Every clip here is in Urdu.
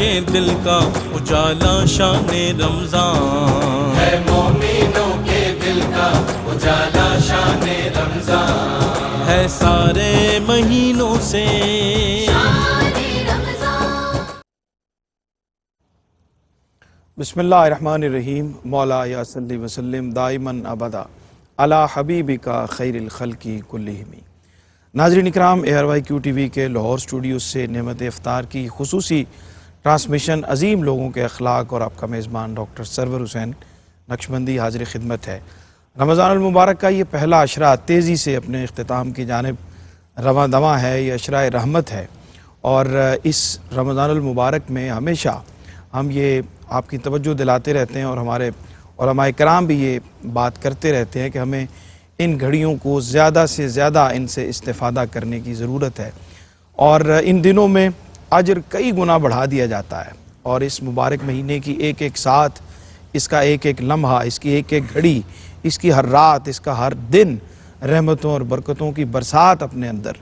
کے دل کا اجالا شان رمضان ہے مومنوں کے دل کا اجالا شان رمضان ہے سارے مہینوں سے بسم اللہ الرحمن الرحیم مولا یا صلی وسلم دائماً ابدا علی حبیبک خیر الخلق کلہم۔ ناظرین اکرام، ARYQ TV کے لاہور اسٹوڈیو سے نعمت افطار کی خصوصی ٹرانسمیشن عظیم لوگوں کے اخلاق اور آپ کا میزبان ڈاکٹر سرور حسین نقشبندی حاضر خدمت ہے۔ رمضان المبارک کا یہ پہلا عشرہ تیزی سے اپنے اختتام کی جانب رواں دواں ہے، یہ عشرہ رحمت ہے، اور اس رمضان المبارک میں ہمیشہ ہم یہ آپ کی توجہ دلاتے رہتے ہیں اور ہمارے علماء کرام بھی یہ بات کرتے رہتے ہیں کہ ہمیں ان گھڑیوں کو زیادہ سے زیادہ ان سے استفادہ کرنے کی ضرورت ہے، اور ان دنوں میں اجر کئی گنا بڑھا دیا جاتا ہے، اور اس مبارک مہینے کی ایک ایک ساتھ، اس کا ایک ایک لمحہ، اس کی ایک ایک گھڑی، اس کی ہر رات، اس کا ہر دن رحمتوں اور برکتوں کی برسات اپنے اندر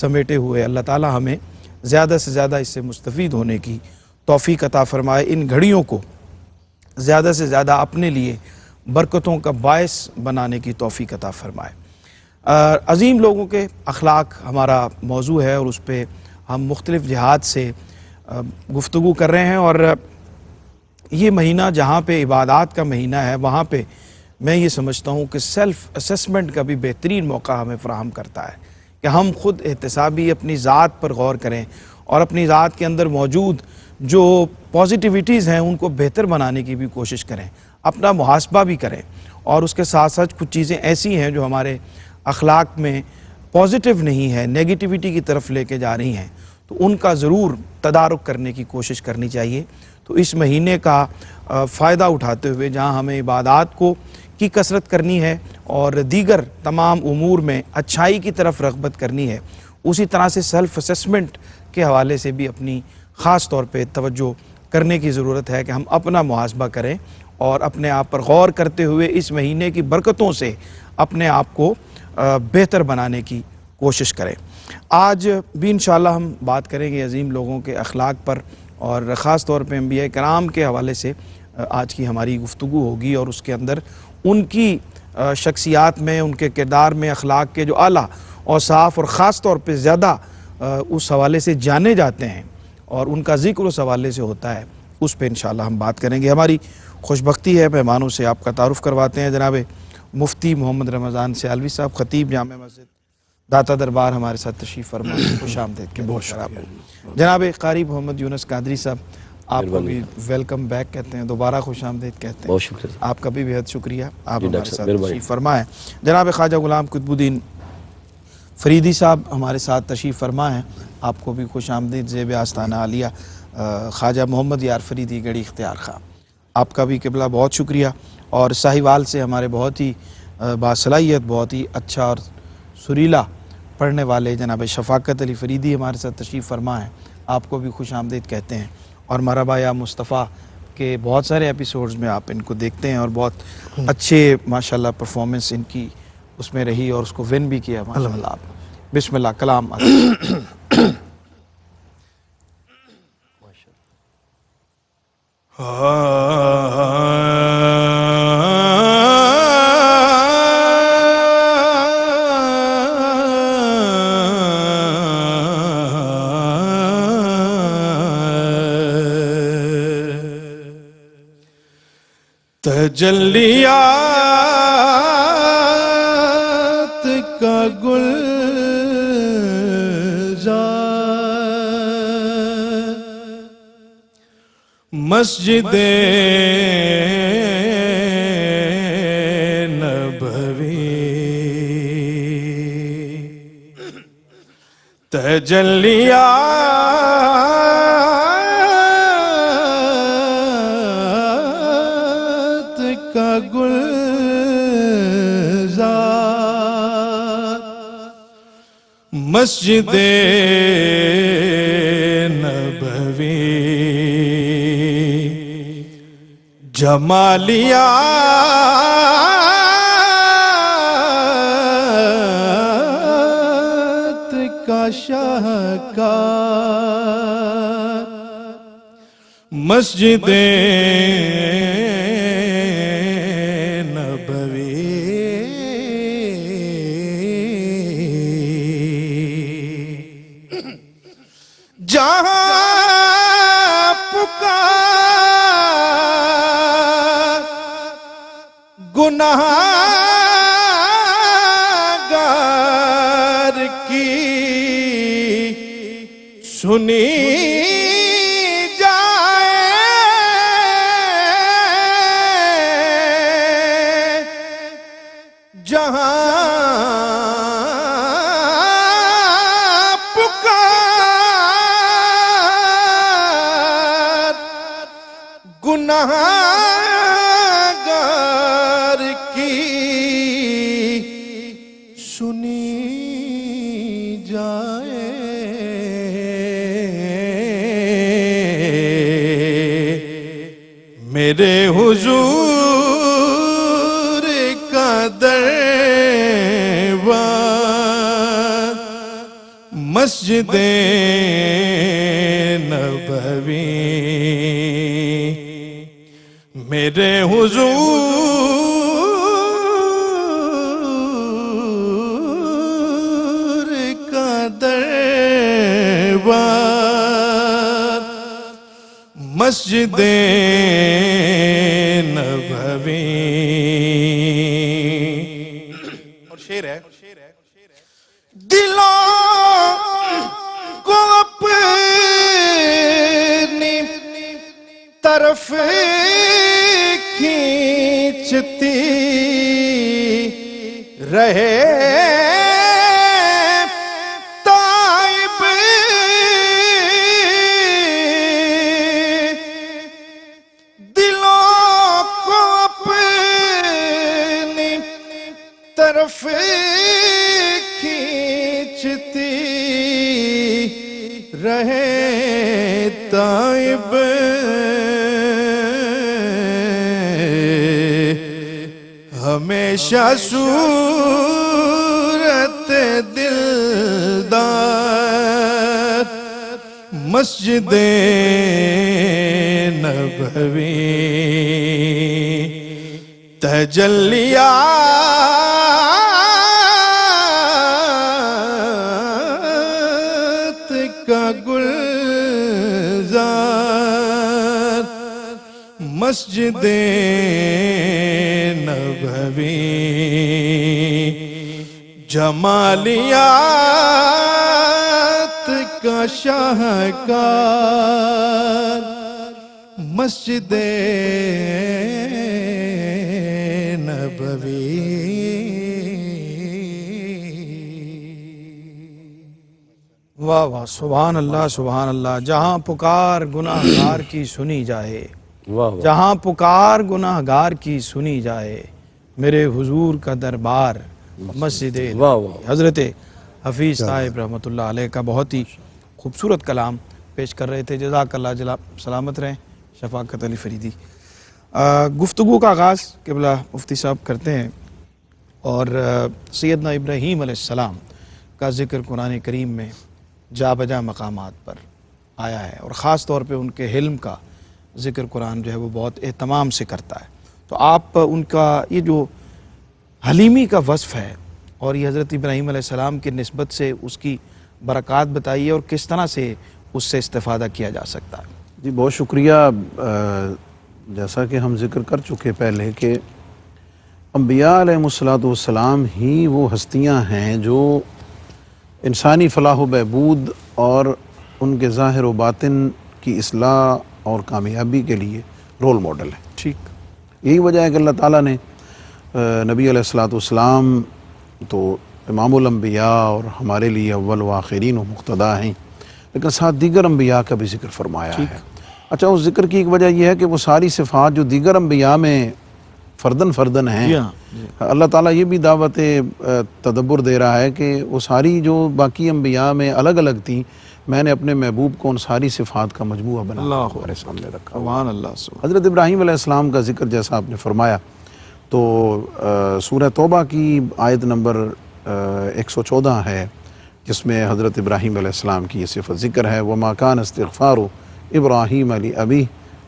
سمیٹے ہوئے اللہ تعالی ہمیں زیادہ سے زیادہ اس سے مستفید ہونے کی توفیق عطا فرمائے، ان گھڑیوں کو زیادہ سے زیادہ اپنے لیے برکتوں کا باعث بنانے کی توفیق عطا فرمائے۔ عظیم لوگوں کے اخلاق ہمارا موضوع ہے، اور اس پہ ہم مختلف جہات سے گفتگو کر رہے ہیں، اور یہ مہینہ جہاں پہ عبادات کا مہینہ ہے، وہاں پہ میں یہ سمجھتا ہوں کہ سیلف اسیسمنٹ کا بھی بہترین موقع ہمیں فراہم کرتا ہے کہ ہم خود احتسابی اپنی ذات پر غور کریں اور اپنی ذات کے اندر موجود جو پازیٹیویٹیز ہیں ان کو بہتر بنانے کی بھی کوشش کریں، اپنا محاسبہ بھی کریں، اور اس کے ساتھ ساتھ کچھ چیزیں ایسی ہیں جو ہمارے اخلاق میں پازیٹیو نہیں ہے، نیگیٹیوٹی کی طرف لے کے جا رہی ہیں، تو ان کا ضرور تدارک کرنے کی کوشش کرنی چاہیے۔ تو اس مہینے کا فائدہ اٹھاتے ہوئے جہاں ہمیں عبادات کی کثرت کرنی ہے اور دیگر تمام امور میں اچھائی کی طرف رغبت کرنی ہے، اسی طرح سے سیلف اسیسمنٹ کے حوالے سے بھی اپنی خاص طور پہ توجہ کرنے کی ضرورت ہے کہ ہم اپنا محاسبہ کریں اور اپنے آپ پر غور کرتے ہوئے اس مہینے کی برکتوں سے اپنے آپ کو بہتر بنانے کی کوشش کریں۔ آج بھی انشاءاللہ ہم بات کریں گے عظیم لوگوں کے اخلاق پر، اور خاص طور پہ انبیاء کرام کے حوالے سے آج کی ہماری گفتگو ہوگی، اور اس کے اندر ان کی شخصیات میں، ان کے کردار میں اخلاق کے جو اعلیٰ اور صاف اور خاص طور پہ زیادہ اس حوالے سے جانے جاتے ہیں اور ان کا ذکر اس حوالے سے ہوتا ہے، اس پہ انشاءاللہ ہم بات کریں گے۔ ہماری خوش بختی ہے، مہمانوں سے آپ کا تعارف کرواتے ہیں۔ جناب مفتی محمد رمضان سیالوی صاحب، خطیب جامع مسجد داتا دربار، ہمارے ساتھ تشریف فرما، خوش آمدید کہتے ہیں آپ کو۔ جناب قاری محمد یونس قادری صاحب، آپ کو بھی ویلکم بیک کہتے ہیں، دوبارہ خوش آمدید کہتے ہیں۔ بہت شکریہ، آپ کا بھی بہت شکریہ، آپ ہمارے ساتھ تشریف فرما ہے۔ جناب خواجہ غلام قطب الدین فریدی صاحب ہمارے ساتھ تشریف فرما ہیں، آپ کو بھی خوش آمدید۔ زیب آستانہ عالیہ خواجہ محمد یار فریدی گڑھی اختیار خواہ، آپ کا بھی قبلہ بہت شکریہ۔ اور ساہیوال سے ہمارے بہت ہی باصلاحیت، بہت ہی اچھا اور سریلا پڑھنے والے جناب شفاقت علی فریدی ہمارے ساتھ تشریف فرما ہیں، آپ کو بھی خوش آمدید کہتے ہیں۔ اور مرحبا یا مصطفیٰ کے بہت سارے ایپیسوڈز میں آپ ان کو دیکھتے ہیں، اور بہت اچھے ماشاءاللہ پرفارمنس ان کی اس میں رہی، اور اس کو ون بھی کیا ماشاءاللہ آپ۔ بسم اللہ، کلام تجلیات کا گلزار مسجد نبوی، تجلیات کا گلزار مسجد نبوی، جمالیات کا شاہکار مسجد نبوی جہاں پکار گناہگار کی سنی گناہگار کی سنی جائے میرے حضور کا دربار مسجد نبوی میرے حضور کا دربار مسجد نبوی. اور شعر ہے دلوں کو اپنی طرف کھینچتی رہے تائب دلوں کو اپنی طرف کھینچتی رہے تائب ہمیشہ صورت دلدار مسجد نبوی تجلیات کا گلزار مسجد نبوی جمالیات کا شاہکار مسجد نبوی. واہ واہ سبحان اللہ سبحان اللہ. جہاں پکار گناہگار کی سنی جائے جہاں پکار گناہگار کی سنی جائے میرے حضور کا دربار مسجد. حضرت حفیظ صاحب رحمۃ اللہ علیہ کا بہت ہی خوبصورت کلام پیش کر رہے تھے. جزاک اللہ سلامت رہیں شفاقت علی فریدی. گفتگو کا آغاز قبلہ مفتی صاحب کرتے ہیں اور سیدنا ابراہیم علیہ السلام کا ذکر قرآن کریم میں جا بجا مقامات پر آیا ہے اور خاص طور پہ ان کے حلم کا ذکر قرآن جو ہے وہ بہت اہتمام سے کرتا ہے. تو آپ ان کا یہ جو حلیمی کا وصف ہے اور یہ حضرت ابراہیم علیہ السلام کی نسبت سے اس کی برکات بتائیے اور کس طرح سے اس سے استفادہ کیا جا سکتا ہے. جی بہت شکریہ. جیسا کہ ہم ذکر کر چکے پہلے کہ انبیاء علیہ السلام ہی وہ ہستیاں ہیں جو انسانی فلاح و بہبود اور ان کے ظاہر و باطن کی اصلاح اور کامیابی کے لیے رول ماڈل ہے. ٹھیک. یہی وجہ ہے کہ اللہ تعالیٰ نے نبی علیہ السلام تو امام الانبیاء اور ہمارے لیے اول و آخرین و مقتدا ہیں، لیکن ساتھ دیگر انبیاء کا بھی ذکر فرمایا ہے. اچھا، اس ذکر کی ایک وجہ یہ ہے کہ وہ ساری صفات جو دیگر انبیاء میں فردن ہیں، اللہ تعالیٰ یہ بھی دعوت تدبر دے رہا ہے کہ وہ ساری جو باقی انبیاء میں الگ الگ تھیں، میں نے اپنے محبوب کو ان ساری صفات کا مجموعہ بنا ہمارے سامنے رکھا. سبحان اللہ. حضرت ابراہیم علیہ السلام کا ذکر جیسا آپ نے فرمایا تو سورہ توبہ کی آیت نمبر 114 ہے، جس میں حضرت ابراہیم علیہ السلام کی یہ صفت ذکر ہے. وَمَا كَانَ اسْتِغْفَارُ إِبْرَاهِيمَ لِأَبِيهِ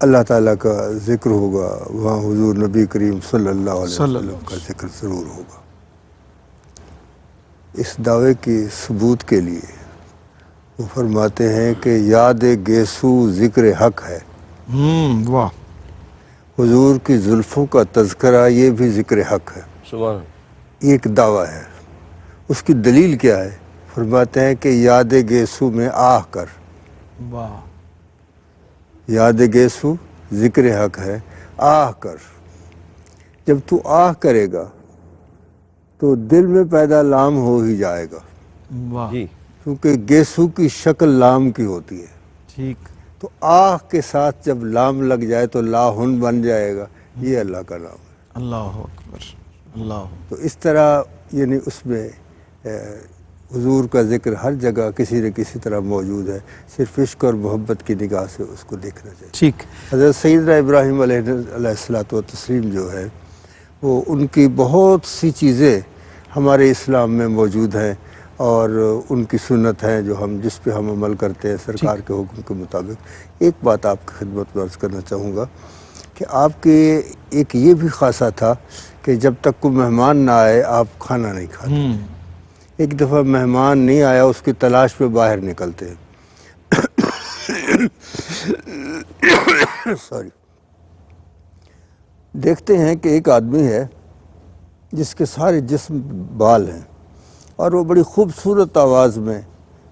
اللہ تعالیٰ کا ذکر ہوگا، وہاں حضور نبی کریم صلی اللہ علیہ وسلم کا ذکر ضرور ہوگا۔ اس دعوے کی ثبوت کے لیے وہ فرماتے ہیں کہ یاد گیسو ذکر حق ہے، واہ، حضور کی زلفوں کا تذکرہ یہ بھی ذکر حق ہے، سبحان ایک دعویٰ ہے۔ اس کی دلیل کیا ہے؟ فرماتے ہیں کہ یاد گیسو میں آہ کر، واہ، یاد گیسو ذکر حق ہے، آہ کر۔ جب تو آہ کرے گا تو دل میں پیدا لام ہو ہی جائے گا، واہ، جی کیونکہ گیسو کی شکل لام کی ہوتی ہے، ٹھیک، تو آہ کے ساتھ جب لام لگ جائے تو لاہن بن جائے گا، یہ اللہ کا نام ہے۔ اللہ اکبر، اللہ، تو اس طرح یعنی اس میں حضور کا ذکر ہر جگہ کسی نہ کسی طرح موجود ہے، صرف عشق اور محبت کی نگاہ سے اس کو دیکھنا چاہیے۔ ٹھیک، حضرت سیدنا ابراہیم علیہ الصلوۃ والتسلیم جو ہے وہ ان کی بہت سی چیزیں ہمارے اسلام میں موجود ہیں اور ان کی سنت ہیں جو جس پہ ہم عمل کرتے ہیں سرکار کے حکم کے مطابق۔ ایک بات آپ کی خدمت میں عرض کرنا چاہوں گا کہ آپ کے ایک یہ بھی خاصہ تھا کہ جب تک کوئی مہمان نہ آئے آپ کھانا نہیں کھاتے۔ ایک دفعہ مہمان نہیں آیا، اس کی تلاش میں باہر نکلتے ہیں۔ سوری، دیکھتے ہیں کہ ایک آدمی ہے جس کے سارے جسم بال ہیں اور وہ بڑی خوبصورت آواز میں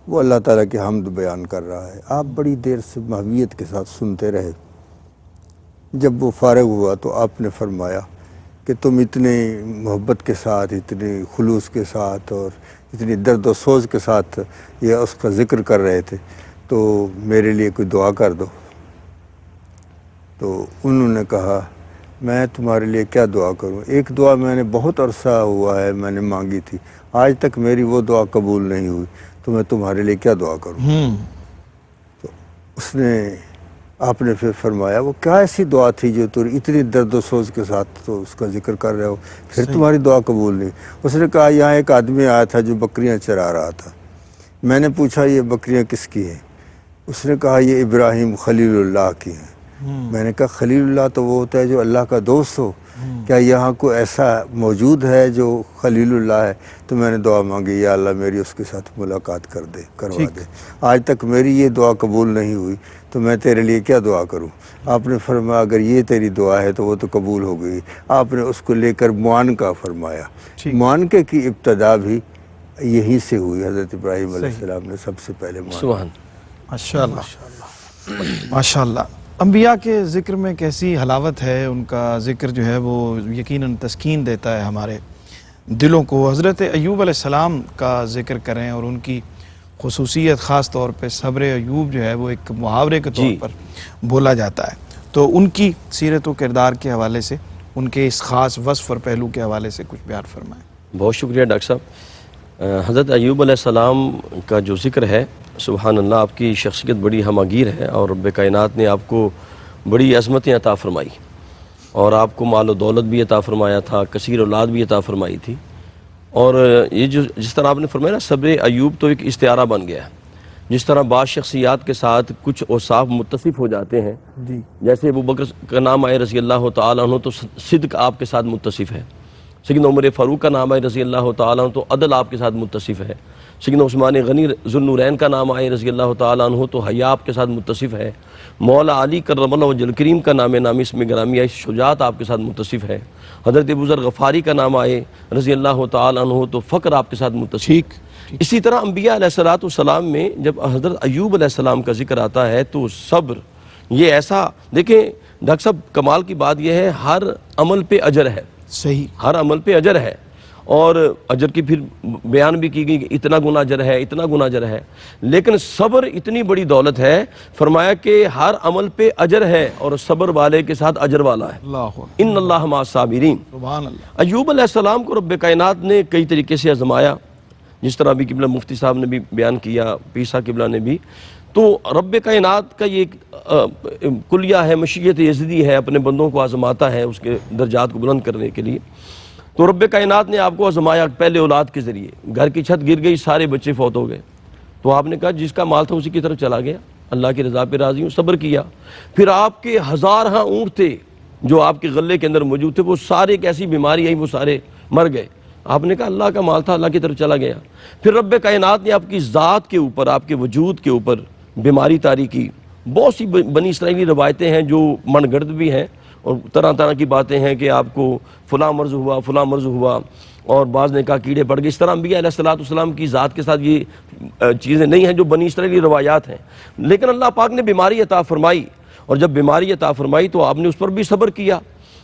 وہ اللہ تعالیٰ کی حمد بیان کر رہا ہے۔ آپ بڑی دیر سے محویت کے ساتھ سنتے رہے۔ جب وہ فارغ ہوا تو آپ نے فرمایا کہ تم اتنے محبت کے ساتھ، اتنے خلوص کے ساتھ اور اتنی درد و سوز کے ساتھ یہ اس کا ذکر کر رہے تھے، تو میرے لیے کوئی دعا کر دو۔ تو انہوں نے کہا میں تمہارے لیے کیا دعا کروں؟ ایک دعا میں نے بہت عرصہ ہوا ہے میں نے مانگی تھی، آج تک میری وہ دعا قبول نہیں ہوئی، تو میں تمہارے لیے کیا دعا کروں؟ تو اس نے آپ نے پھر فرمایا وہ کیا ایسی دعا تھی جو تم اتنی درد و سوز کے ساتھ تو اس کا ذکر کر رہے ہو، پھر تمہاری دعا قبول نہیں؟ اس نے کہا یہاں ایک آدمی آیا تھا جو بکریاں چرا رہا تھا، میں نے پوچھا یہ بکریاں کس کی ہیں؟ اس نے کہا یہ ابراہیم خلیل اللہ کی ہیں۔ میں نے کہا خلیل اللہ تو وہ ہوتا ہے جو اللہ کا دوست ہو، کیا یہاں کوئی ایسا موجود ہے جو خلیل اللہ ہے؟ تو میں نے دعا مانگی یا اللہ میری اس کے ساتھ ملاقات کروا دے، آج تک میری یہ دعا قبول نہیں ہوئی، تو میں تیرے لیے کیا دعا کروں؟ آپ نے فرمایا اگر یہ تیری دعا ہے تو وہ تو قبول ہو گئی۔ آپ نے اس کو لے کر معانقہ فرمایا۔ معانقے کی ابتدا بھی یہیں سے ہوئی، حضرت ابراہیم علیہ السلام نے سب سے پہلے سبحان ماشاءاللہ، ماشاءاللہ۔ انبیاء کے ذکر میں کیسی حلاوت ہے، ان کا ذکر جو ہے وہ یقیناً تسکین دیتا ہے ہمارے دلوں کو۔ حضرت ایوب علیہ السلام کا ذکر کریں اور ان کی خصوصیت، خاص طور پہ صبر ایوب جو ہے وہ ایک محاورے کے طور پر بولا جاتا ہے، تو ان کی سیرت و کردار کے حوالے سے، ان کے اس خاص وصف اور پہلو کے حوالے سے کچھ بیان فرمائیں۔ بہت شکریہ ڈاکٹر صاحب۔ حضرت ایوب علیہ السلام کا جو ذکر ہے، سبحان اللہ، آپ کی شخصیت بڑی ہماگیر ہے اور رب کائنات نے آپ کو بڑی عظمتیں عطا فرمائی اور آپ کو مال و دولت بھی عطا فرمایا تھا، کثیر اولاد بھی عطا فرمائی تھی، اور یہ جس طرح آپ نے فرمایا نا صبر ایوب تو ایک استعارہ بن گیا ہے۔ جس طرح بعض شخصیات کے ساتھ کچھ اوصاف متصف ہو جاتے ہیں، جیسے ابو بکر کا نام آئے رضی اللہ تعالیٰ عنہ تو صدق آپ کے ساتھ متصف ہے، سیدنا عمر فاروق کا نام آئے رضی اللہ تعالیٰ عنہ تو عدل آپ کے ساتھ متصف ہے، سیدنا عثمان غنی ذوالنورین کا نام آئے رضی اللہ تعالیٰ عنہ تو حیا آپ کے ساتھ متصف ہے، مولا علی کرم اللہ وجہ الکریم کا نام نامی اس میں گرامی آئی شجاعت آپ کے ساتھ متصف ہے، حضرت ابو ذر غفاری کا نام آئے رضی اللہ تعالیٰ عنہ تو فقر آپ کے ساتھ متصف ہے۔ اسی طرح انبیاء علیہ السلام میں جب حضرت ایوب علیہ السلام کا ذکر آتا ہے تو صبر، یہ ایسا دیکھیں ڈاکٹر صاحب کمال کی بات یہ ہے ہر عمل پہ اجر ہے، صحیح، ہر عمل پہ اجر ہے، اور اجر کی پھر بیان بھی کی گئی کہ اتنا گنا اجر ہے، اتنا گنا اجر ہے، لیکن صبر اتنی بڑی دولت ہے، فرمایا کہ ہر عمل پہ اجر ہے اور صبر والے کے ساتھ اجر والا ہے، اللہ ان اللہ مع الصابرین۔ سبحان اللہ۔ ایوب علیہ السلام کو رب کائنات نے کئی طریقے سے آزمایا، جس طرح ابھی قبلہ مفتی صاحب نے بھی بیان کیا، پیسا قبلہ نے بھی، تو رب کائنات کا یہ کلیہ ہے، مشیت یزدی ہے، اپنے بندوں کو آزماتا ہے اس کے درجات کو بلند کرنے کے لیے۔ تو رب کائنات نے آپ کو آزمایا پہلے اولاد کے ذریعے، گھر کی چھت گر گئی، سارے بچے فوت ہو گئے، تو آپ نے کہا جس کا مال تھا اسی کی طرف چلا گیا، اللہ کی رضا پہ راضی ہوں، صبر کیا۔ پھر آپ کے ہزارہ اونٹ تھے جو آپ کے غلے کے اندر موجود تھے، وہ سارے ایک ایسی بیماری آئی، وہ سارے مر گئے۔ آپ نے کہا اللہ کا مال تھا، اللہ کی طرف چلا گیا۔ پھر رب کائنات نے آپ کی ذات کے اوپر، آپ کے وجود کے اوپر بیماری طاری کی۔ بہت سی بنی اسرائیلی روایتیں ہیں جو من گڑت بھی ہیں، اور طرح طرح کی باتیں ہیں کہ آپ کو فلاں مرض ہوا، فلاں مرض ہوا، اور بعض نے کہا کیڑے پڑ گئے۔ اس طرح انبیاء علیہ السلام کی ذات کے ساتھ یہ چیزیں نہیں ہیں جو بنی اسرائیلی روایات ہیں، لیکن اللہ پاک نے بیماری عطا فرمائی، اور جب بیماری عطا فرمائی تو آپ نے اس پر بھی صبر کیا،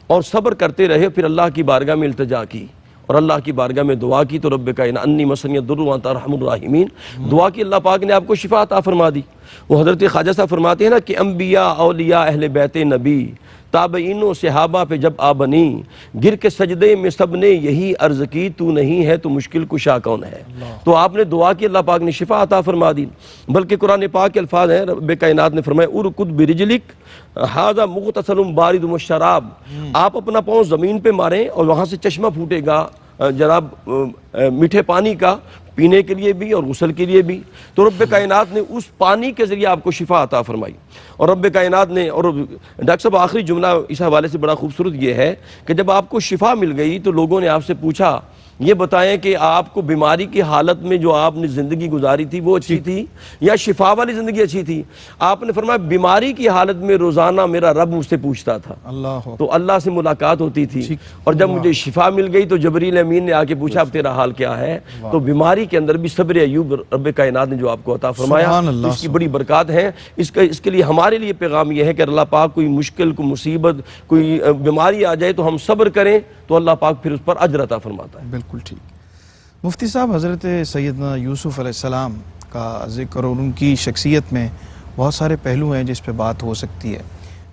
اور صبر کرتے رہے۔ پھر اللہ کی بارگاہ میں التجا کی، اور اللہ کی بارگاہ میں دعا کی، تو رب کائنات انی مسنی الضر وانت ارحم الراحمین دعا کی، اللہ پاک نے آپ کو شفا عطا فرما دی۔ وہ حضرت خواجہ صاحب فرماتے ہیں نا کہ انبیاء، اولیاء، اہل بیت نبی، تابعین و صحابہ پہ جب آبنی، گر کے سجدے میں سب نے یہی عرض کی، تو نہیں ہے تو مشکل کشا کون ہے۔ تو آپ نے دعا کی، اللہ پاک نے شفا عطا فرما دی۔ بلکہ قرآن پاک کے الفاظ ہیں، رب کائنات نے فرمایا ارکض برجلک ھذا مغتسل بارد وشراب، آپ اپنا پاؤں زمین پہ ماریں اور وہاں سے چشمہ پھوٹے گا جناب میٹھے پانی کا، پینے کے لیے بھی اور غسل کے لیے بھی۔ تو رب کائنات نے اس پانی کے ذریعے آپ کو شفا عطا فرمائی، اور رب کائنات نے، اور ڈاکٹر صاحب آخری جملہ اس حوالے سے بڑا خوبصورت یہ ہے کہ جب آپ کو شفا مل گئی تو لوگوں نے آپ سے پوچھا یہ بتائیں کہ آپ کو بیماری کی حالت میں جو آپ نے زندگی گزاری تھی وہ اچھی تھی یا شفا والی زندگی اچھی تھی؟ آپ نے فرمایا بیماری کی حالت میں روزانہ میرا رب مجھ سے پوچھتا تھا، تو اللہ سے ملاقات ہوتی تھی، اور جب مجھے شفا مل گئی تو جبریل امین نے آ کے پوچھا اب تیرا حال کیا ہے؟ تو بیماری کے اندر بھی صبر ایوب رب کائنات نے جو آپ کو عطا فرمایا، اس کی بڑی برکات ہیں۔ اس کے لیے ہمارے لیے پیغام یہ ہے کہ اللہ پاک کوئی مشکل، کوئی مصیبت، کوئی بیماری آ جائے تو ہم صبر کریں تو اللہ پاک پھر اس پر اجر عطا فرماتا ہے۔ بالکل ٹھیک۔ مفتی صاحب، حضرت سیدنا یوسف علیہ السلام کا ذکر اور ان کی شخصیت میں بہت سارے پہلو ہیں جس پہ بات ہو سکتی ہے،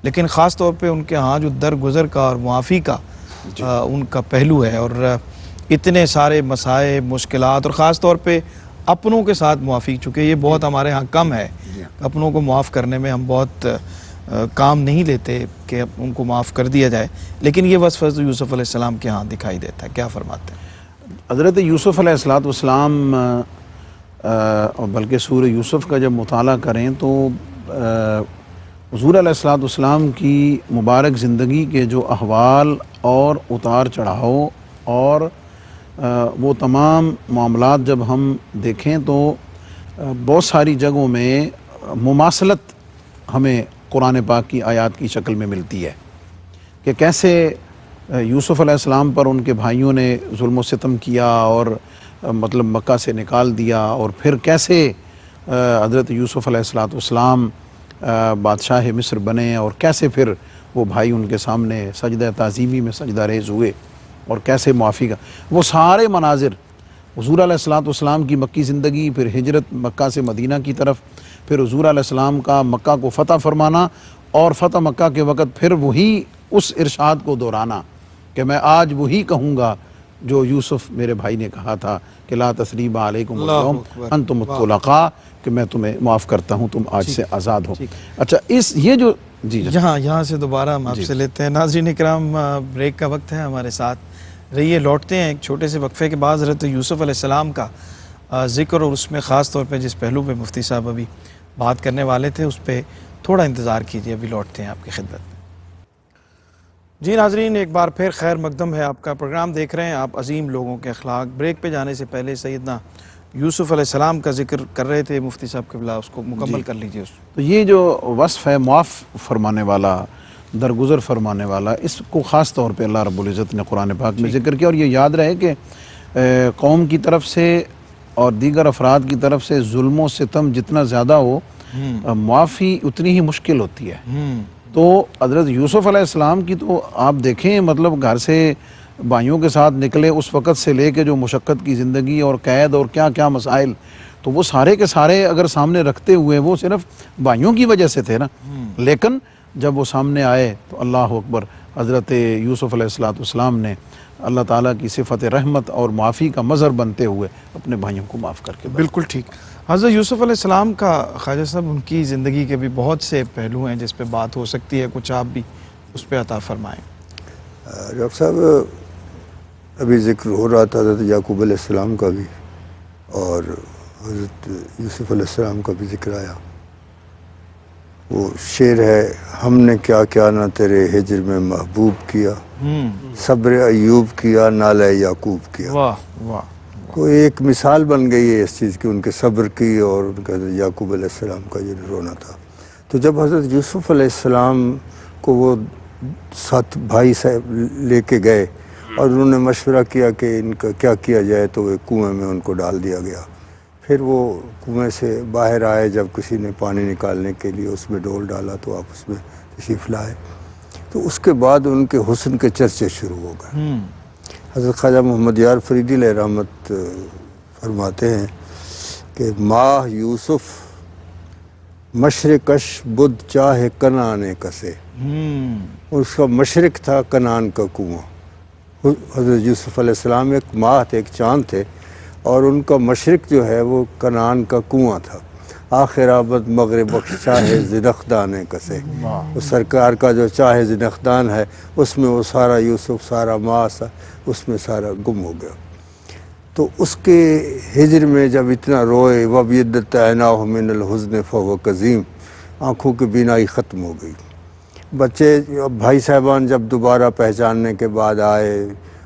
لیکن خاص طور پہ ان کے ہاں جو درگزر کا اور معافی کا ان کا پہلو ہے، اور اتنے سارے مسائل، مشکلات، اور خاص طور پہ اپنوں کے ساتھ معافی، چونکہ یہ بہت ہمارے ہاں کم ہے، اپنوں کو معاف کرنے میں ہم بہت کام نہیں لیتے کہ ان کو معاف کر دیا جائے، لیکن یہ وصف یوسف علیہ السلام کے ہاں دکھائی دیتا ہے، کیا فرماتے ہیں؟ حضرت یوسف علیہ السلام بلکہ سورہ یوسف کا جب مطالعہ کریں تو حضور علیہ السلام کی مبارک زندگی کے جو احوال اور اتار چڑھاؤ اور وہ تمام معاملات جب ہم دیکھیں تو بہت ساری جگہوں میں مماثلت ہمیں قرآن پاک کی آیات کی شکل میں ملتی ہے کہ کیسے یوسف علیہ السلام پر ان کے بھائیوں نے ظلم و ستم کیا اور مطلب مکہ سے نکال دیا، اور پھر کیسے حضرت یوسف علیہ السلام بادشاہ مصر بنے، اور کیسے پھر وہ بھائی ان کے سامنے سجدہ تعظیمی میں سجدہ ریز ہوئے، اور کیسے معافی کا وہ سارے مناظر، حضور علیہ السلام کی مکی زندگی، پھر ہجرت مکہ سے مدینہ کی طرف، پھر حضور علیہ السلام کا مکہ کو فتح فرمانا، اور فتح مکہ کے وقت پھر وہی اس ارشاد کو دہرانا کہ میں آج وہی کہوں گا جو یوسف میرے بھائی نے کہا تھا کہ لا تثریب علیکم اليوم انتم الطلقاء، کہ میں تمہیں معاف کرتا ہوں، تم آج سے آزاد ہو۔ اچھا، یہ جو یہاں سے دوبارہ ہم آپ سے لیتے ہیں۔ ناظرین اکرام، بریک کا وقت ہے، ہمارے ساتھ رہیے، لوٹتے ہیں ایک چھوٹے سے وقفے کے بعد حضرت یوسف علیہ السلام کا ذکر، اور اس میں خاص طور پہ جس پہلو پہ مفتی صاحب ابھی بات کرنے والے تھے اس پہ تھوڑا انتظار کیجیے، ابھی لوٹتے ہیں آپ کی خدمت میں۔ جی ناظرین، ایک بار پھر خیر مقدم ہے، آپ کا پروگرام دیکھ رہے ہیں آپ عظیم لوگوں کے اخلاق۔ بریک پہ جانے سے پہلے سیدنا یوسف علیہ السلام کا ذکر کر رہے تھے مفتی صاحب قبلہ، اس کو مکمل کر لیجیے۔ تو یہ جو وصف ہے معاف فرمانے والا، درگزر فرمانے والا، اس کو خاص طور پہ اللہ رب العزت نے قرآن پاک میں ذکر کیا، اور یہ یاد رہے کہ قوم کی طرف سے اور دیگر افراد کی طرف سے ظلم و ستم جتنا زیادہ ہو، معافی اتنی ہی مشکل ہوتی ہے۔ تو حضرت یوسف علیہ السلام کی تو آپ دیکھیں، مطلب گھر سے بھائیوں کے ساتھ نکلے اس وقت سے لے کے جو مشقت کی زندگی اور قید اور کیا کیا مسائل، تو وہ سارے کے سارے اگر سامنے رکھتے ہوئے وہ صرف بھائیوں کی وجہ سے تھے نا، لیکن جب وہ سامنے آئے تو اللہ اکبر، حضرت یوسف علیہ السلام نے اللہ تعالیٰ کی صفت رحمت اور معافی کا مظہر بنتے ہوئے اپنے بھائیوں کو معاف کر کے۔ بالکل ٹھیک۔ حضرت یوسف علیہ السلام کا خواجہ صاحب ان کی زندگی کے بھی بہت سے پہلو ہیں جس پہ بات ہو سکتی ہے، کچھ آپ بھی اس پہ عطا فرمائیں۔ ڈاکٹر صاحب، ابھی ذکر ہو رہا تھا حضرت یعقوب علیہ السلام کا بھی اور حضرت یوسف علیہ السلام کا بھی ذکر آیا، وہ شعر ہے، ہم نے کیا کیا نہ تیرے ہجر میں محبوب کیا، صبر ایوب کیا نالہ یعقوب کیا۔ واہ واہ، تو ایک مثال بن گئی ہے اس چیز کی، ان کے صبر کی اور ان کا حضرت یعقوب علیہ السلام کا جو رونا تھا۔ تو جب حضرت یوسف علیہ السلام کو وہ 7 بھائی صاحب لے کے گئے اور انہوں نے مشورہ کیا کہ ان کا کیا کیا جائے، تو وہ کنویں میں ان کو ڈال دیا گیا۔ پھر وہ کنویں سے باہر آئے، جب کسی نے پانی نکالنے کے لیے اس میں ڈول ڈالا تو آپ اس میں تشریف لائے۔ تو اس کے بعد ان کے حسن کے چرچے شروع ہو گئے۔ حضرت خواجہ محمد یار فریدی علیہ رحمت فرماتے ہیں کہ ماہ یوسف مشرقش بدھ چاہے کنعان کسے، اس کا مشرق تھا کنعان کا کنواں۔ حضرت یوسف علیہ السلام ایک ماہ تھے، ایک چاند تھے، اور ان کا مشرق جو ہے وہ کنعان کا کنواں تھا۔ آخر آبد مغرب بخش چاہے زنخدان کسے، وہ سرکار کا جو چاہے زنخدان ہے اس میں وہ سارا یوسف، سارا ماہ، اس میں سارا گم ہو گیا۔ تو اس کے ہجر میں جب اتنا روئے، وَبْيَضَّتْ عَيْنَاهُ مِنَ الْحُزْنِ فَهُوَ كَظِيمٌ، آنکھوں کی بینائی ختم ہو گئی۔ بچے بھائی صاحبان جب دوبارہ پہچاننے کے بعد آئے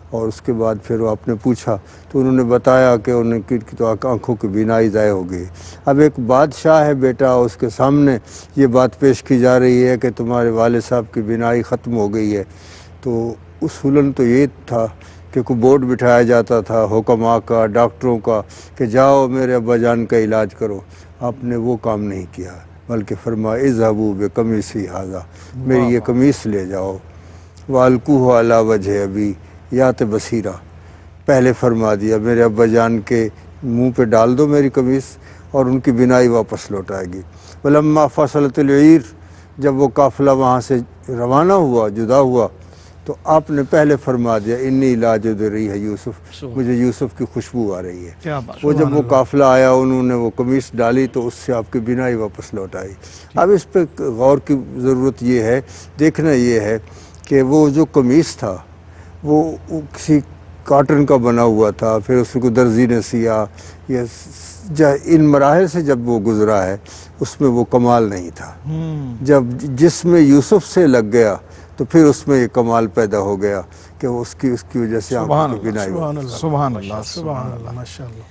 اور اس کے بعد پھر وہ آپ نے پوچھا تو انہوں نے بتایا کہ انہیں تو آنکھوں کی بینائی ضائع ہو گئی۔ اب ایک بادشاہ ہے بیٹا، اس کے سامنے یہ بات پیش کی جا رہی ہے کہ تمہارے والد صاحب کی بینائی ختم ہو گئی ہے۔ تو اصولاً تو یہ تھا کہ کوئی بورڈ بٹھایا جاتا تھا حکماء کا، ڈاکٹروں کا، کہ جاؤ میرے ابا جان کا علاج کرو۔ آپ نے وہ کام نہیں کیا، بلکہ فرمایا اذهبوا بقمیصی ھذا، میری یہ قمیص لے جاؤ، والقوہ علی وجہ ابی یات بصیرہ، پہلے فرما دیا میرے ابا جان کے منہ پہ ڈال دو میری قمیص اور ان کی بینائی واپس لوٹ آئے گی۔ ولما فصلت العیر، جب وہ قافلہ وہاں سے روانہ ہوا، جدا ہوا، تو آپ نے پہلے فرما دیا انی لا اجد ریح یوسف، مجھے یوسف کی خوشبو آ رہی ہے۔ وہ جب وہ قافلہ آیا، انہوں نے وہ قمیص ڈالی تو اس سے آپ کی بینائی واپس لوٹ آئی۔ اب اس پہ غور کی ضرورت یہ ہے، دیکھنا یہ ہے کہ وہ جو قمیص تھا وہ کسی کاٹن کا بنا ہوا تھا، پھر اس کو درزی نے سیا، ان مراحل سے جب وہ گزرا ہے اس میں وہ کمال نہیں تھا۔ جب جس میں یوسف سے لگ گیا تو پھر اس میں یہ کمال پیدا ہو گیا کہ اس کی وجہ سے آنکھوں کی بینائی ہو۔ سبحان اللہ، سبحان اللہ، ماشاءاللہ۔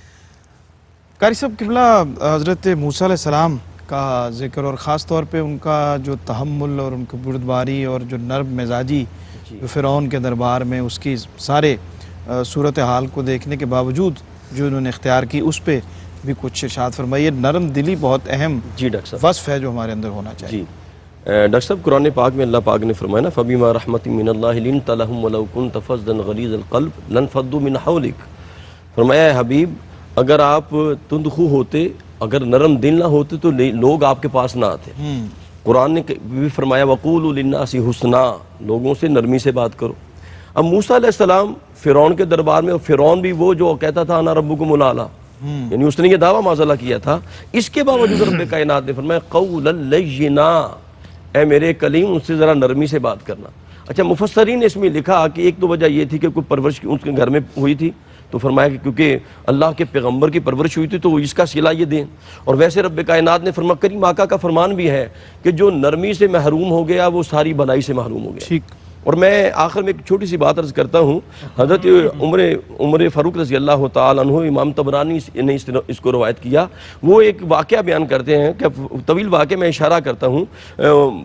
قاری صاحب قبلہ، حضرت موسیٰ علیہ السلام کا ذکر اور خاص طور پہ ان کا جو تحمل اور ان کی بردباری اور جو نرم مزاجی جو فرعون کے دربار میں اس کی سارے صورتحال کو دیکھنے کے باوجود جو انہوں نے اختیار کی، اس پہ بھی کچھ ارشاد فرمائیے۔ نرم دلی بہت اہم وصف ہے جو ہمارے اندر ہونا چاہیے۔ جی ڈاکٹر صاحب، قرآن پاک میں اللہ پاک نے فرمایا نا فَبِمَا رَحْمَةٍ مِّنَ اللَّهِ لِنْتَ لَهُمْ وَلَوْ كُنْتَ فَظًّا غَلِيظَ الْقَلْبِ لَانفَضُّوا مِنْ حَوْلِكَ۔ فرمایا اے حبیب، اگر آپ تندخو ہوتے، اگر نرم دل نہ ہوتے تو لوگ آپ کے پاس نہ آتے۔ قرآن نے بھی فرمایا وَقُولُوا لِلنَّاسِ حُسْنًا، لوگوں سے نرمی سے بات کرو۔ اب موسیٰ علیہ السلام فرعون کے دربار میں، اور فرعون بھی وہ جو کہتا تھا انا ربکم الاعلیٰ، یعنی اس نے یہ دعویٰ معاذاللہ کیا تھا، اس کے باوجود رب کائنات نے فرمایا قولا لینا، اے میرے کلیم اس سے ذرا نرمی سے بات کرنا۔ اچھا، مفسرین نے اس میں لکھا کہ ایک تو وجہ یہ تھی کہ کوئی پرورش اس کے گھر میں ہوئی تھی، تو فرمایا کہ کیونکہ اللہ کے پیغمبر کی پرورش ہوئی تھی تو اس کا صلہ یہ دیں، اور ویسے رب کائنات نے فرمایا کریم آقا کا فرمان بھی ہے کہ جو نرمی سے محروم ہو گیا وہ ساری بھلائی سے محروم ہو گیا۔ اور میں آخر میں ایک چھوٹی سی بات عرض کرتا ہوں، حضرت عمر فاروق رضی اللہ تعالیٰ عنہ، امام طبرانی نے اس کو روایت کیا، وہ ایک واقعہ بیان کرتے ہیں کہ طویل واقعہ میں اشارہ کرتا ہوں۔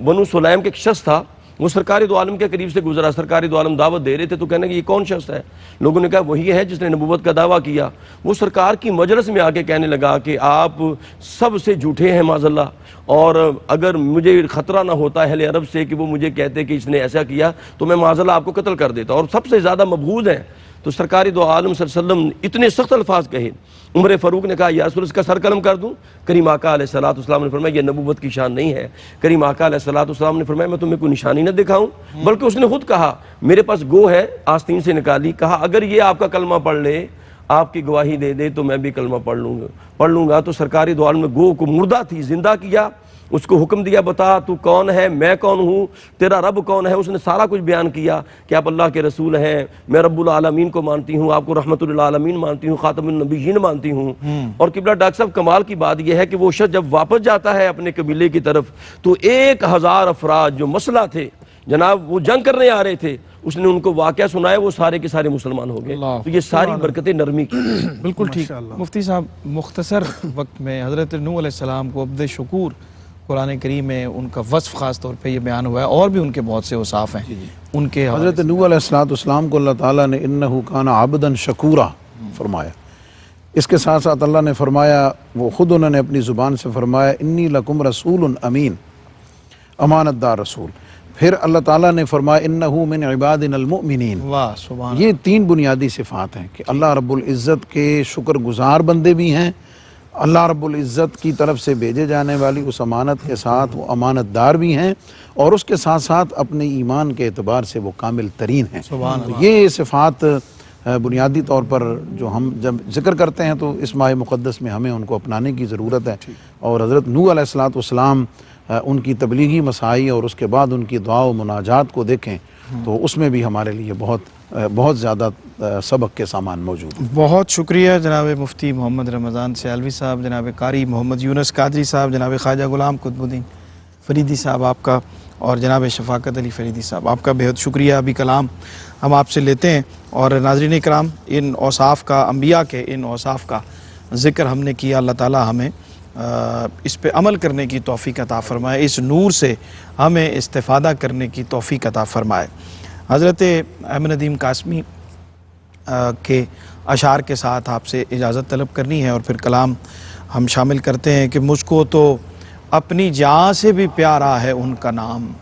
بنو سلیم کے ایک شخص تھا، وہ سرکار دو عالم کے قریب سے گزرا، سرکار دو عالم دعوت دے رہے تھے تو کہنے کہ یہ کون شخص ہے؟ لوگوں نے کہا وہی ہے جس نے نبوت کا دعویٰ کیا۔ وہ سرکار کی مجلس میں آ کے کہنے لگا کہ آپ سب سے جھوٹے ہیں معاذ اللہ، اور اگر مجھے خطرہ نہ ہوتا اہل عرب سے کہ وہ مجھے کہتے کہ اس نے ایسا کیا تو میں معاذ اللہ آپ کو قتل کر دیتا، اور سب سے زیادہ مبغوض ہیں۔ تو سرکار دو عالم صلی اللہ علیہ وسلم اتنے سخت الفاظ کہے، عمر فاروق نے کہا یا رسول اس کا سر قلم کر دوں؟ کریم آقا علیہ السلام نے فرمایا یہ نبوت کی شان نہیں ہے۔ کریم آقا علیہ السلام نے فرمایا میں تمہیں کوئی نشانی نہ دکھاؤں؟ بلکہ اس نے خود کہا میرے پاس گو ہے، آستین سے نکالی، کہا اگر یہ آپ کا کلمہ پڑھ لے، آپ کی گواہی دے دے تو میں بھی کلمہ پڑھ لوں گا۔ تو سرکار دو عالم نے گو کو مردہ تھی زندہ کیا، اس کو حکم دیا بتا تو کون ہے، میں کون ہوں، تیرا رب کون ہے، اس نے سارا کچھ بیان کیا کہ آپ اللہ کے رسول ہیں، میں رب العالمین کو مانتی ہوں، آپ کو رحمت للعالمین مانتی ہوں، خاتم النبیین مانتی ہوں۔ اور قبلہ ڈاکٹر صاحب کمال کی بات یہ ہے کہ وہ شخص جب واپس جاتا ہے اپنے قبیلے کی طرف تو 1000 افراد جو مسلح تھے جناب، وہ جنگ کرنے آ رہے تھے، اس نے ان کو واقعہ سنایا، وہ سارے کے سارے مسلمان ہو گئے۔ تو یہ ساری برکتیں نرمی کی۔ بالکل ٹھیک۔ مفتی صاحب مختصر وقت میں حضرت نوح علیہ السلام کو عبد شکور قرآن کریم میں ان کا وصف خاص طور پہ یہ بیان ہوا ہے، اور بھی ان کے بہت سے اوصاف ہیں ان کے حضرت نوح علیہ السلام کو اللہ تعالیٰ نے انہو کان عبدا شکورا فرمایا۔ اس کے ساتھ ساتھ اللہ نے فرمایا، وہ خود انہوں نے اپنی زبان سے فرمایا انی لکم رسول امین، امانت دار رسول۔ پھر اللہ تعالیٰ نے فرمایا انہو من عبادنا المؤمنین۔ واہ سبحان یہ 3 بنیادی صفات ہیں کہ اللہ رب العزت کے شکر گزار بندے بھی ہیں، اللہ رب العزت کی طرف سے بھیجے جانے والی اس امانت کے ساتھ وہ امانت دار بھی ہیں، اور اس کے ساتھ ساتھ اپنے ایمان کے اعتبار سے وہ کامل ترین ہیں۔ یہ صفات بنیادی طور پر جو ہم جب ذکر کرتے ہیں تو اس ماہ مقدس میں ہمیں ان کو اپنانے کی ضرورت ہے۔ اور حضرت نوح علیہ السلام ان کی تبلیغی مساعی اور اس کے بعد ان کی دعا و مناجات کو دیکھیں تو اس میں بھی ہمارے لیے بہت زیادہ سبق کے سامان موجود ہیں۔ بہت شکریہ جناب مفتی محمد رمضان سیالوی صاحب، جناب قاری محمد یونس قادری صاحب، جناب خواجہ غلام قطب الدین فریدی صاحب آپ کا، اور جناب شفاقت علی فریدی صاحب آپ کا بہت شکریہ۔ ابھی کلام ہم آپ سے لیتے ہیں، اور ناظرین اکرام ان اوصاف کا، انبیاء کے ان اوصاف کا ذکر ہم نے کیا، اللہ تعالی ہمیں اس پہ عمل کرنے کی توفیق عطا فرمائے، اس نور سے ہمیں استفادہ کرنے کی توفیق عطا فرمائے۔ حضرت احمد ندیم قاسمی کے اشعار کے ساتھ آپ سے اجازت طلب کرنی ہے، اور پھر کلام ہم شامل کرتے ہیں کہ مجھ کو تو اپنی جان سے بھی پیارا ہے ان کا نام،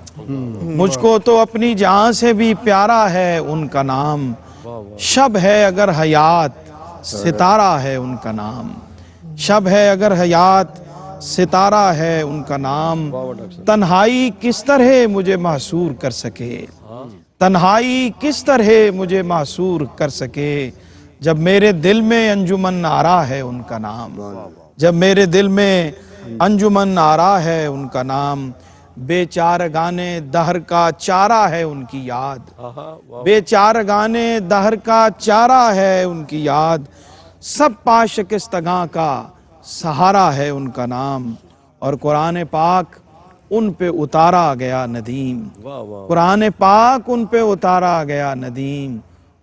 مجھ کو تو اپنی جان سے بھی پیارا ہے ان کا نام، شب ہے اگر حیات ستارہ ہے ان کا نام، شب ہے اگر حیات ستارہ ہے ان کا نام، تنہائی کس طرح مجھے محصور کر سکے، تنہائی کس طرح مجھے محصور کر سکے، جب میرے دل میں انجمن آرا ہے ان کا نام، جب میرے دل میں انجمن آرا ہے ان کا نام، بے چارگانے دہر کا چارہ ہے ان کی یاد، بے چارگانے دہر کا چارہ ہے ان کی یاد، سب پا شکستگاں کا سہارا ہے ان کا نام، اور قرآن پاک ان پہ اتارا گیا ندیم، قرآن پاک ان پہ اتارا گیا ندیم،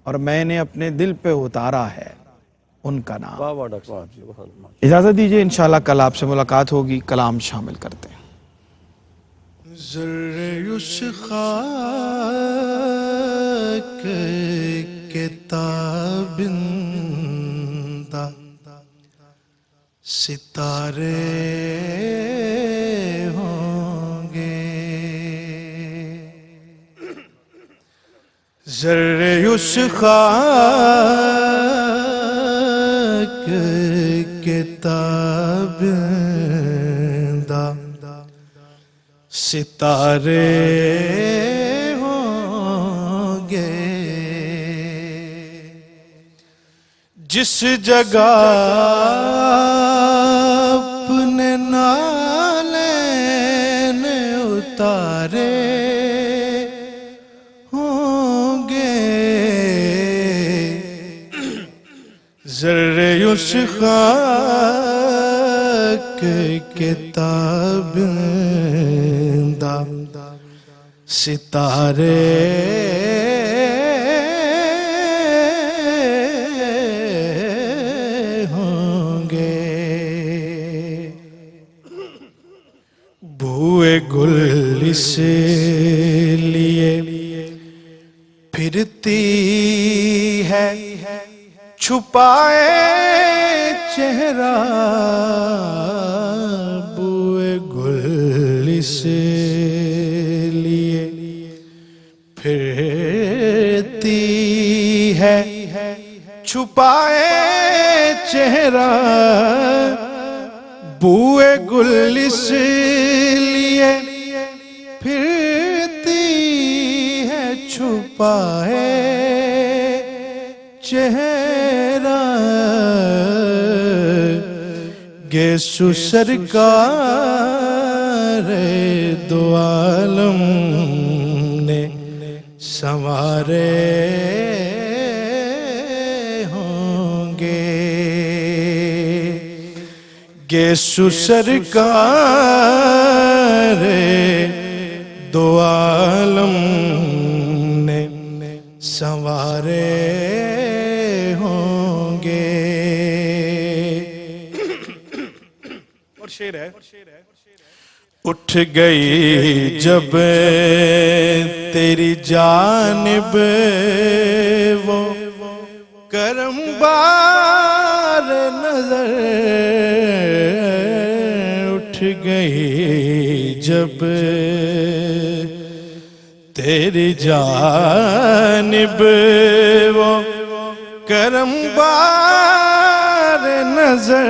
اور میں نے اپنے دل پہ اتارا ہے ان کا نام۔ اجازت دیجئے انشاءاللہ کل آپ سے ملاقات ہوگی، کلام شامل کرتے ہیں۔ ذرے اس خاک کے تابندہ ستارے ہوں گے، ذرے اس خاک کے تابندہ ستارے ہوں گے، جس جگہ اپنے نالین اتارے ہوں گے، ذرے اس خاک کے تابندہ ستارے ہوں گے، بوئے گل اس لیے پھرتی ہے چھپائے چہرہ، بوئے گل اس لیے پھرتی ہے چھپائے چہرہ، بوئے گل اس لیے پھرتی ہے چھپائے چہرہ، گیسو سرکار دو عالم نے سنوارے ہوں گے یسوع سرکار دو عالم نے سنوارے ہوں گے. اور شعر ہے. اٹھ گئی جب تیری جانب وہ کرم بار نظر، اٹھ گئی جب تیری جانب وہ کرم بار نظر،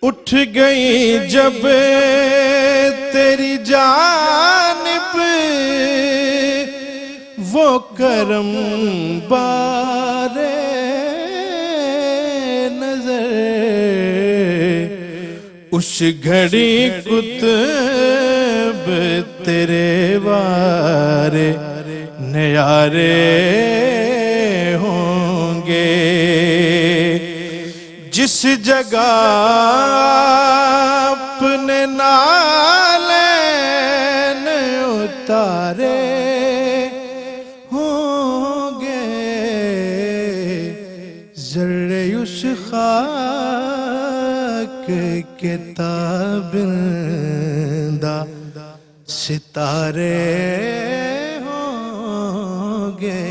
اٹھ گئی جب تیری جانب وہ کرم بار نظر، اس گھڑی قطب تیرے وارے نیارے ہوں گے. جس جگہ اپنے نالین اتارے ہوں گے، ذرے اس خاک کے تابندہ ستارے ہوں گے.